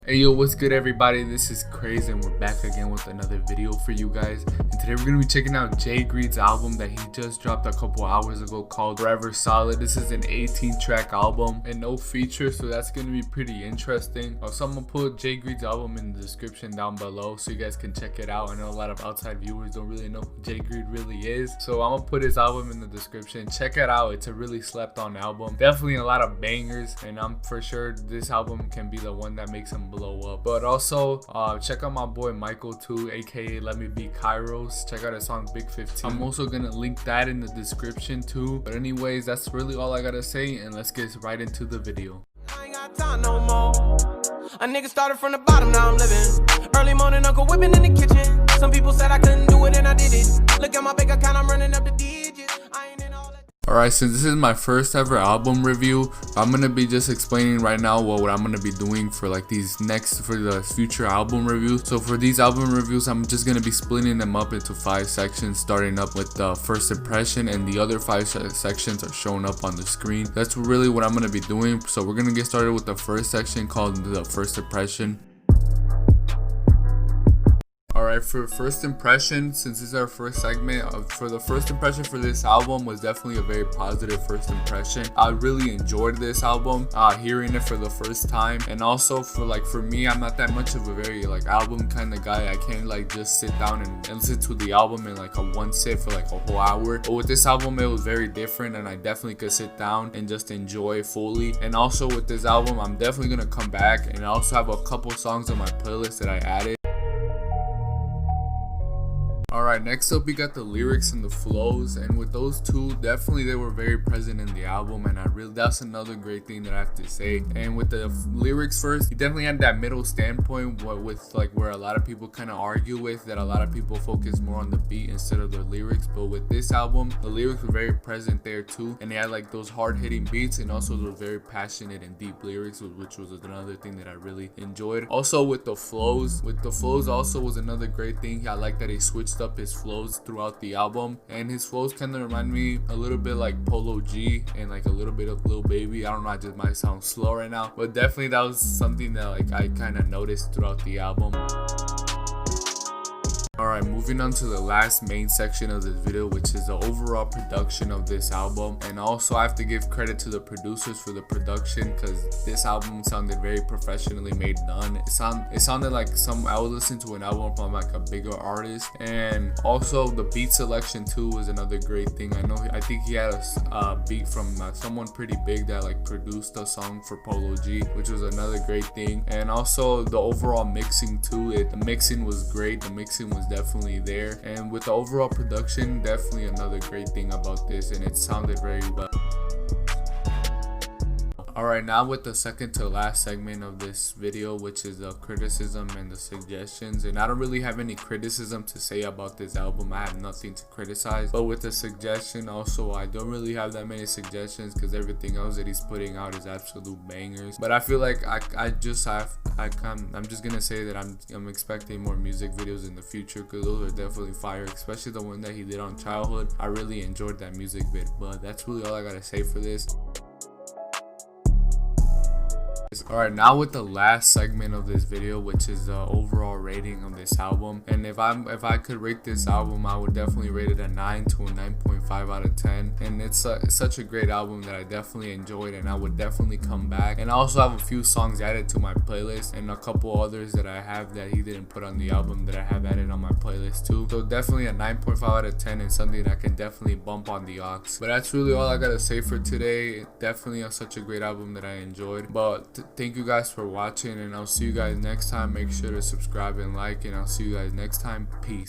Hey yo, what's good everybody? This is Craze and we're back again with another video for you guys. And today we're going to be checking out Jay Greed's album that he just dropped a couple hours ago called Forever Solid. This is an 18-track album and no features, so that's going to be pretty interesting. Also, I'm going to put Jay Greed's album in the description down below so you guys can check it out. I know a lot of outside viewers don't really know who Jay Greed really is, so I'm going to put his album in the description. Check it out. It's a really slept on album. Definitely a lot of bangers, and I'm for sure this album can be the one that makes him blow up. But also check out my boy Michael too, aka Let Me Be Kairos. Check out his song Big 15. I'm also gonna link that in the description too. But anyways, that's really all I gotta say, and let's get right into the video. I ain't got time no more. A nigga started from the bottom, now I'm living. Early morning, Uncle whipping in the kitchen. Some people said I couldn't do it and I did it. Look at my bank account, I'm running up the digits. I ain't in all that. Alright, since this is my first ever album review, I'm gonna be just explaining right now what I'm gonna be doing for like for the future album reviews. So for these album reviews, I'm just gonna be splitting them up into 5 sections, starting up with the first impression, and the other 5 sections are showing up on the screen. That's really what I'm gonna be doing. So we're gonna get started with the first section called the first impression. Alright, for first impression, since this is our first segment, for the first impression for this album was definitely a very positive first impression. I really enjoyed this album, hearing it for the first time. And also for me, I'm not that much of a very album kind of guy. I can't just sit down and listen to the album in a one sit for a whole hour. But with this album, it was very different, and I definitely could sit down and just enjoy it fully. And also with this album, I'm definitely gonna come back, and I also have a couple songs on my playlist that I added. Alright, next up we got the lyrics and the flows, and with those two, definitely they were very present in the album, and that's another great thing that I have to say. And with the lyrics first, he definitely had that middle standpoint with where a lot of people kind of argue with, that a lot of people focus more on the beat instead of the lyrics. But with this album, the lyrics were very present there too, and they had those hard-hitting beats and also those very passionate and deep lyrics, which was another thing that I really enjoyed. Also with the flows also was another great thing. I like that he switched up his flows throughout the album, and his flows kind of remind me a little bit like Polo G and a little bit of Lil Baby. I don't know, I just might sound slow right now, but definitely that was something that I kind of noticed throughout the album. Alright, moving on to the last main section of this video, which is the overall production of this album. And also I have to give credit to the producers for the production, because this album sounded very professionally made done. It sounded like I was listening to an album from a bigger artist. And also the beat selection too was another great thing. I think he had a beat from someone pretty big that produced a song for Polo G, which was another great thing. And also the overall mixing too, the mixing was great. The mixing was definitely there, and with the overall production, definitely another great thing about this, and it sounded very well. Alright, now with the second to last segment of this video, which is the criticism and the suggestions. And I don't really have any criticism to say about this album. I have nothing to criticize. But with the suggestion also, I don't really have that many suggestions, because everything else that he's putting out is absolute bangers. But I feel like I'm just gonna say that I'm expecting more music videos in the future, because those are definitely fire, especially the one that he did on Childhood. I really enjoyed that music vid. But that's really all I gotta say for this. Alright, now with the last segment of this video, which is the overall rating of this album. And if I could rate this album, I would definitely rate it a 9 to a 9.5 out of 10. And it's such a great album that I definitely enjoyed, and I would definitely come back. And I also have a few songs added to my playlist, and a couple others that I have that he didn't put on the album that I have added on my playlist too. So definitely a 9.5 out of 10, and something that I can definitely bump on the aux. But that's really all I gotta say for today. Definitely such a great album that I enjoyed. But thank you guys for watching, and I'll see you guys next time. Make sure to subscribe and like, and I'll see you guys next time. Peace.